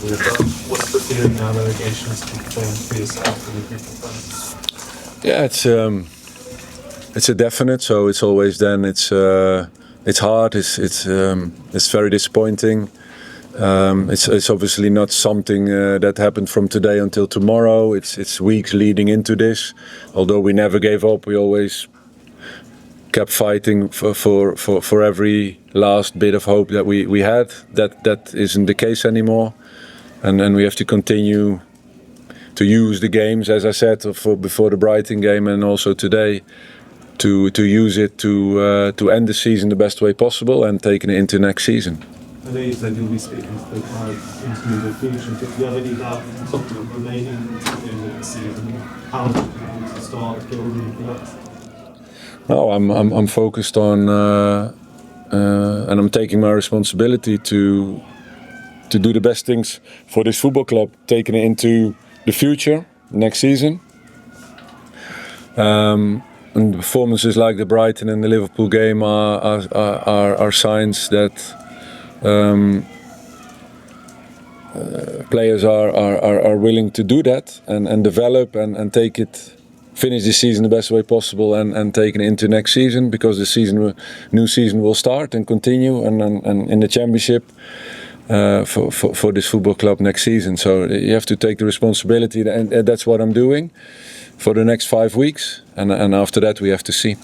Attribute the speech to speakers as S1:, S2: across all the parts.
S1: career. But what's the feeling now relegation is confirmed for yourself and the group of friends?
S2: Yeah, it's a definite. So it's always then it's hard. It's very disappointing. It's obviously not something that happened from today until tomorrow. It's weeks leading into this. Although we never gave up, we always kept fighting for every last bit of hope that we had. That isn't the case anymore, and we have to continue to use the games, as I said, before the Brighton game and also today, to use it to end the season the best way possible and taking it into next season.
S1: I know you said you'll be speaking to the crowd into the future, but do you have any doubt something remaining in the season? How do you to start building for that?
S2: No, I'm focused on and I'm taking my responsibility to do the best things for this football club, taking it into the future next season. And performances like the Brighton and the Liverpool game are signs that players are willing to do that and develop and take it. Finish the season the best way possible and take it into next season, because the new season will start and continue and in the championship for this football club next season. So you have to take the responsibility, and that's what I'm doing for the next 5 weeks, and after that we have to see.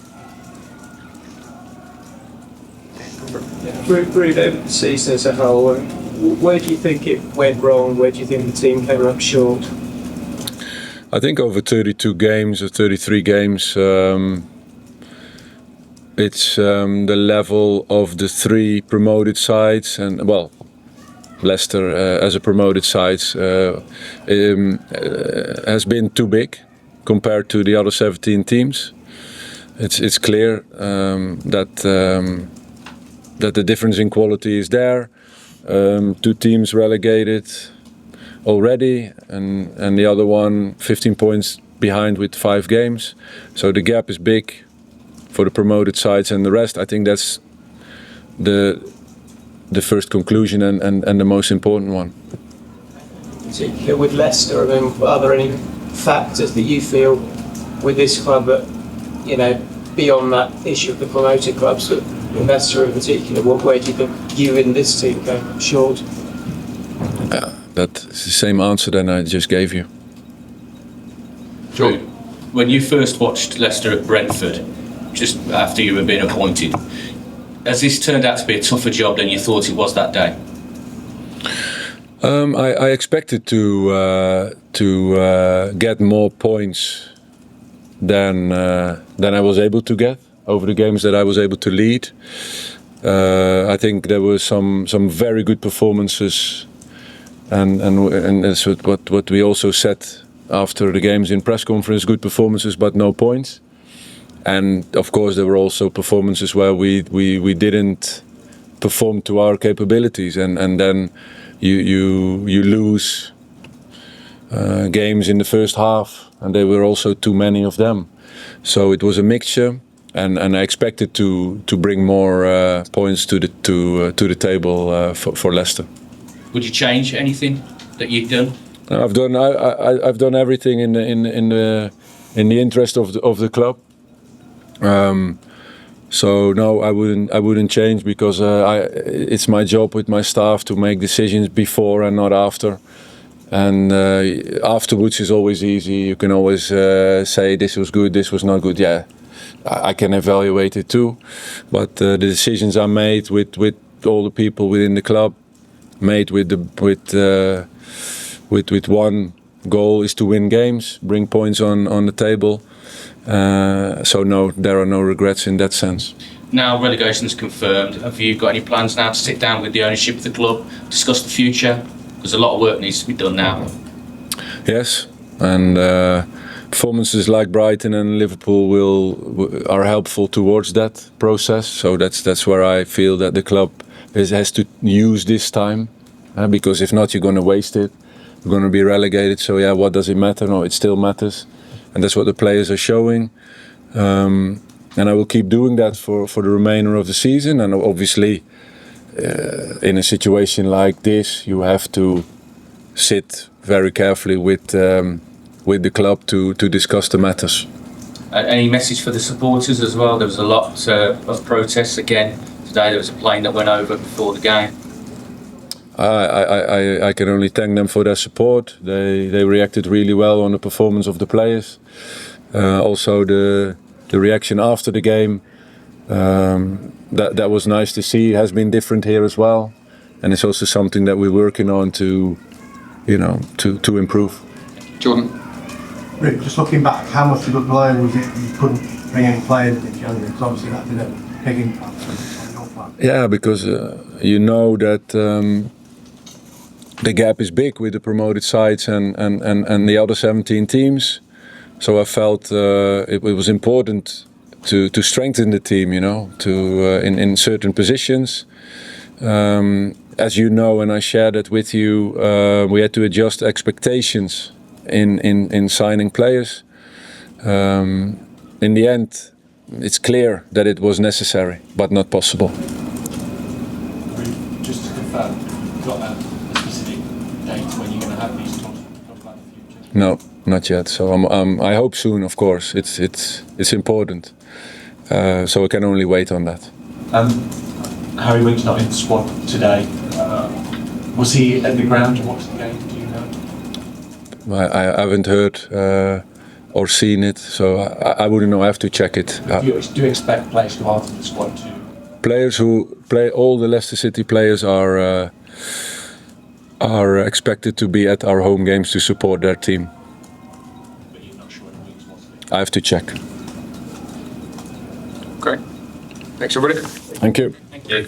S3: Through the season as a whole, where do you think it went wrong? Where do you think the team came up short?
S2: I think over 32 games or 33 games, it's the level of the 3 promoted sides, and well, Leicester as a promoted side has been too big compared to the other 17 teams. It's clear that the difference in quality is there. 2 teams relegated already, and the other one 15 points behind with 5 games. So the gap is big for the promoted sides and the rest. I think that's the first conclusion and the most important one.
S3: Particularly with Leicester, I mean, are there any factors that you feel with this club that, you know, beyond that issue of the promoted clubs, that Leicester in particular, where do you think you and this team came short?
S2: That's the same answer that I just gave you.
S4: Drew, when you first watched Leicester at Brentford, just after you were being appointed, has this turned out to be a tougher job than you thought it was that day?
S2: I expected to get more points than I was able to get over the games that I was able to lead. I think there were some very good performances. And that's what we also said after the games in press conference, good performances but no points. And of course there were also performances where we didn't perform to our capabilities, and then you lose games in the first half, and there were also too many of them. So it was a mixture, and I expected to bring more points to the table for Leicester.
S4: Would you change anything that you'd done?
S2: I've done everything in the interest of the club. So no, I wouldn't change, because it's my job with my staff to make decisions before and not after. And afterwards is always easy. You can always say this was good, this was not good. Yeah, I can evaluate it too. But the decisions are made with all the people within the club. Made with one goal, is to win games, bring points on the table. So no, there are no regrets in that sense.
S4: Now relegation's confirmed, have you got any plans now to sit down with the ownership of the club, discuss the future? Because a lot of work needs to be done now.
S2: Yes, and performances like Brighton and Liverpool are helpful towards that process. So that's where I feel that the club has to use this time, because if not, you're going to waste it. You're going to be relegated. So yeah, what does it matter? No, it still matters, and that's what the players are showing. And I will keep doing that for the remainder of the season. And obviously, in a situation like this, you have to sit very carefully with the club to discuss the matters.
S4: Any message for the supporters as well? There was a lot of protests again today. There was a plane that went over before the game.
S2: I can only thank them for their support. They reacted really well on the performance of the players. Also the reaction after the game. That was nice to see. It has been different here as well, and it's also something that we're working on to improve.
S4: Jordan.
S5: Rick, just looking back, how much of a blow was it you couldn't bring any players in January? Because obviously that did a big impact on your plan.
S2: Yeah, because you know that the gap is big with the promoted sides and the other 17 teams. So I felt it was important to strengthen the team, in certain positions. As you know, and I shared it with you, we had to adjust expectations in signing players. In the end, it's clear that it was necessary, but not possible.
S6: Just to confirm, you've got a specific date when you're going to have these talks about the future?
S2: No, not yet. So I hope soon, of course. It's important. So I can only wait on that.
S6: Harry Winks not in the squad today. Was he at the ground to watch the game? Do you know?
S2: I haven't heard or seen it, so I wouldn't know. I have to check it.
S6: Do you expect players to alter the squad to?
S2: Players who play, all the Leicester City players are expected to be at our home games to support their team.
S6: But you're not sure if Winks wants
S2: I have to check.
S7: Great. Thanks, everybody.
S2: Thank you.
S4: Thank you.